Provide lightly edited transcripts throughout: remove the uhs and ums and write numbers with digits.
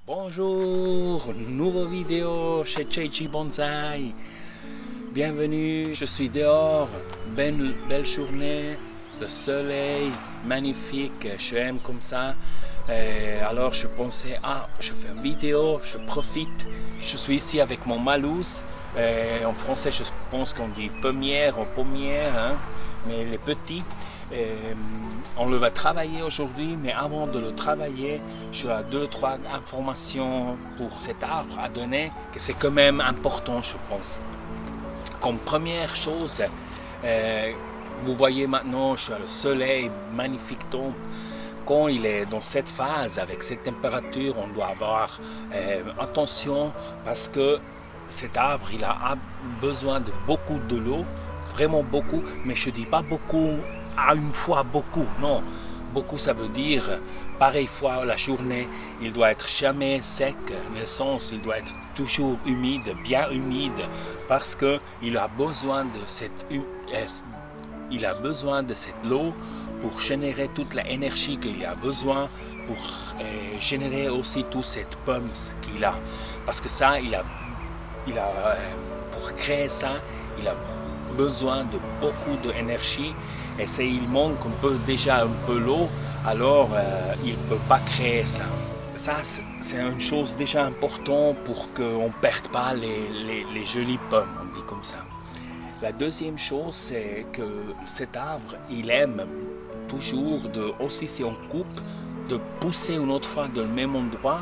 Bonjour, nouvelle vidéo chez Cheiji Bonsai. Bienvenue, je suis dehors, belle journée, le soleil magnifique, j'aime comme ça. Alors je pensais, je fais une vidéo, je profite. Je suis ici avec mon malus. En français, je pense qu'on dit pommière ou pommière, hein, mais les petits. On le va travailler aujourd'hui, mais avant de le travailler, j'ai 2-3 informations pour cet arbre à donner, que c'est quand même important, je pense. Comme première chose, vous voyez maintenant, le soleil magnifique tombe. Quand il est dans cette phase, avec cette température, on doit avoir attention parce que cet arbre, il a besoin de beaucoup de l'eau, vraiment beaucoup, mais je ne dis pas beaucoup à une fois beaucoup, non. Beaucoup, ça veut dire pareille fois la journée, il doit être jamais sec, mais sens, il doit être toujours humide, bien humide, parce que il a besoin de cette eau pour générer toute l'énergie qu'il a besoin, pour générer aussi toute cette pomme qu'il a. Parce que ça, pour créer ça, il a besoin de beaucoup d'énergie. Et s'il manque déjà un peu l'eau, alors il ne peut pas créer ça. Ça, c'est une chose déjà importante pour qu'on ne perde pas les jolies pommes, on dit comme ça. La deuxième chose, c'est que cet arbre, il aime toujours, aussi si on coupe, de pousser une autre fois dans le même endroit.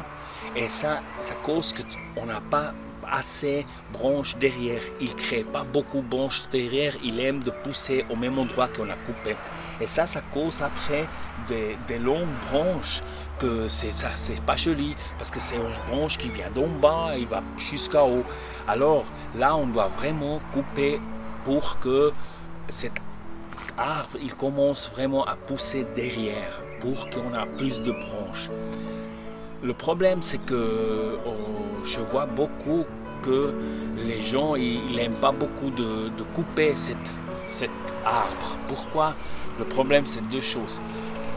Et ça cause qu'on n'a pas assez de branches derrière. Il ne crée pas beaucoup de branches derrière. Il aime de pousser au même endroit qu'on a coupé. Et ça cause après des longues branches que c'est pas joli parce que c'est une branche qui vient d'en bas et il va jusqu'à haut. Alors là, on doit vraiment couper pour que cet arbre il commence vraiment à pousser derrière pour qu'on ait plus de branches. Le problème, c'est que je vois beaucoup que les gens ils n'aiment pas beaucoup de couper cet arbre. Pourquoi? Le problème, c'est deux choses.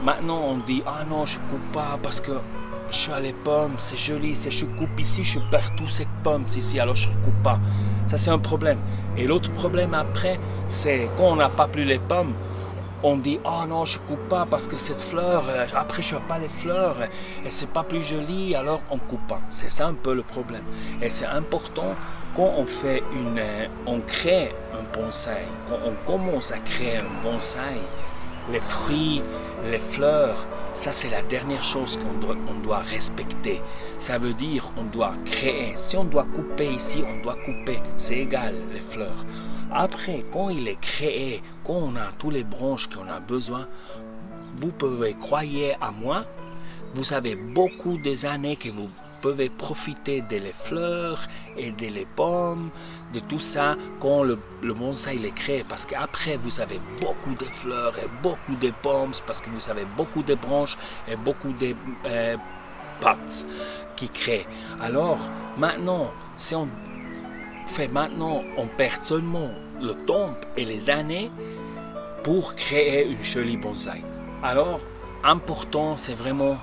Maintenant, on dit « Ah non, je ne coupe pas parce que je suis à les pommes, c'est joli, si je coupe ici, je perds toutes ces pommes ici, alors je ne coupe pas. » Ça, c'est un problème. Et l'autre problème après, c'est quand on n'a pas plus les pommes, on dit « Oh non, je ne coupe pas parce que cette fleur, après je n'ai pas les fleurs et c'est pas plus joli, alors on ne coupe pas. » C'est ça un peu le problème. Et c'est important quand on crée un bonsaï, quand on commence à créer un bonsaï, les fruits, les fleurs, ça c'est la dernière chose qu'on doit respecter. Ça veut dire on doit créer. Si on doit couper ici, on doit couper. C'est égal, les fleurs. Après, quand il est créé, quand on a toutes les branches qu'on a besoin, vous pouvez croire à moi, vous avez beaucoup des années que vous pouvez profiter des fleurs et des pommes, de tout ça quand le bonsaï est créé. Parce qu'après, vous avez beaucoup de fleurs et beaucoup de pommes, parce que vous avez beaucoup de branches et beaucoup de pattes qui créent. Alors, maintenant, si on perd seulement le temps et les années pour créer une jolie bonsaï. Alors, important, c'est vraiment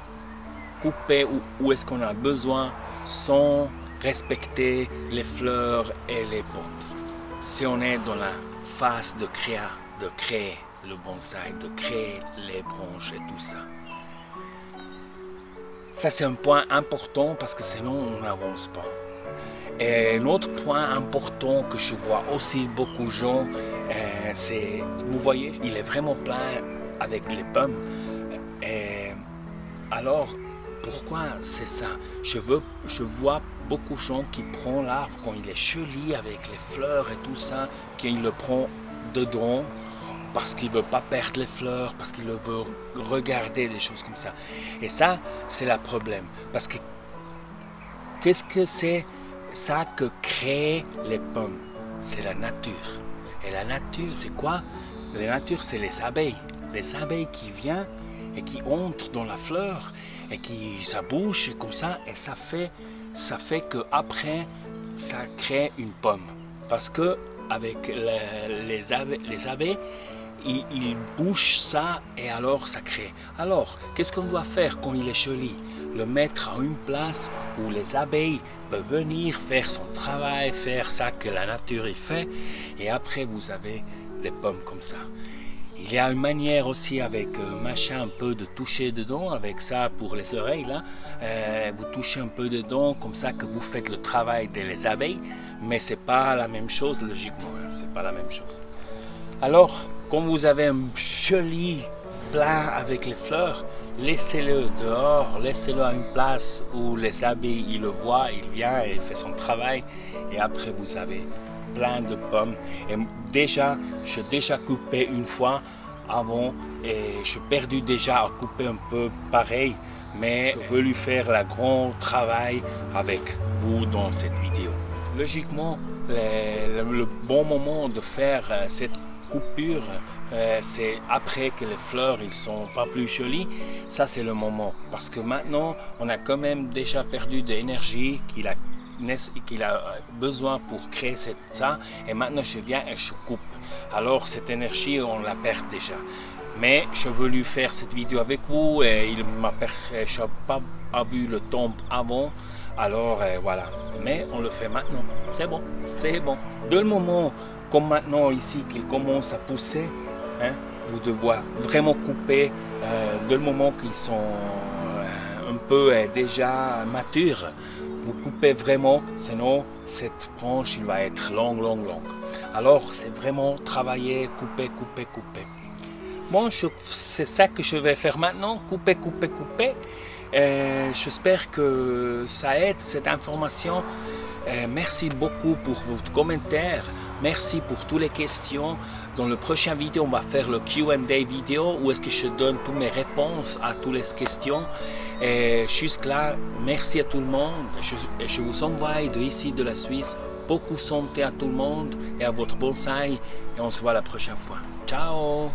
couper où est-ce qu'on a besoin sans respecter les fleurs et les pommes. Si on est dans la phase de créer le bonsaï, de créer les branches et tout ça. Ça, c'est un point important parce que sinon, on n'avance pas. Et un autre point important que je vois aussi beaucoup de gens, c'est, vous voyez, il est vraiment plein avec les pommes. Et alors, pourquoi c'est ça? Je vois beaucoup de gens qui prennent l'arbre quand il est joli avec les fleurs et tout ça, qu'ils le prennent dedans parce qu'il ne veut pas perdre les fleurs, parce qu'il veut regarder des choses comme ça. Et ça, c'est le problème. Parce que qu'est-ce que c'est ça que crée les pommes? C'est la nature. Et la nature, c'est quoi? La nature, c'est les abeilles. Les abeilles qui viennent et qui entrent dans la fleur et ça bouge comme ça, et ça fait que après ça crée une pomme. Parce que avec les abeilles, il bouge ça et alors ça crée. Alors, qu'est-ce qu'on doit faire quand il est joli? Le mettre à une place où les abeilles peuvent venir faire son travail, faire ça que la nature y fait, et après vous avez des pommes comme ça. Il y a une manière aussi avec machin un peu de toucher dedans, avec ça pour les oreilles là, vous touchez un peu dedans comme ça que vous faites le travail des abeilles, mais c'est pas la même chose logiquement, hein, c'est pas la même chose. Alors, quand vous avez un joli plat avec les fleurs, laissez-le dehors, laissez-le à une place où les abeilles il le voient, il vient, il fait son travail, et après vous avez plein de pommes. Et déjà, j'ai déjà coupé une fois avant et j'ai perdu déjà à couper un peu pareil, mais je veux lui faire le grand travail avec vous dans cette vidéo. Logiquement, le bon moment de faire cette coupure, c'est après que les fleurs ils sont pas plus jolies. Ça c'est le moment, parce que maintenant on a quand même déjà perdu de l'énergie qu'il a besoin pour créer ça, et maintenant je viens et je coupe. Alors cette énergie on la perd déjà. Mais je veux lui faire cette vidéo avec vous et je n'ai pas vu le temps avant. Alors voilà, mais on le fait maintenant, c'est bon, c'est bon. De le moment comme maintenant ici qu'il commence à pousser, hein, vous devez vraiment couper de le moment qu'ils sont un peu déjà matures. Vous coupez vraiment, sinon cette branche il va être longue. Alors c'est vraiment travailler, couper. Bon, c'est ça que je vais faire maintenant, couper. J'espère que ça aide cette information. Merci beaucoup pour vos commentaires. Merci pour toutes les questions. Dans le prochain vidéo, on va faire le Q&A vidéo où est-ce que je donne toutes mes réponses à toutes les questions. Et jusque-là, merci à tout le monde. Je vous envoie de ici, de la Suisse, beaucoup de santé à tout le monde et à votre bonsaï. Et on se voit la prochaine fois. Ciao!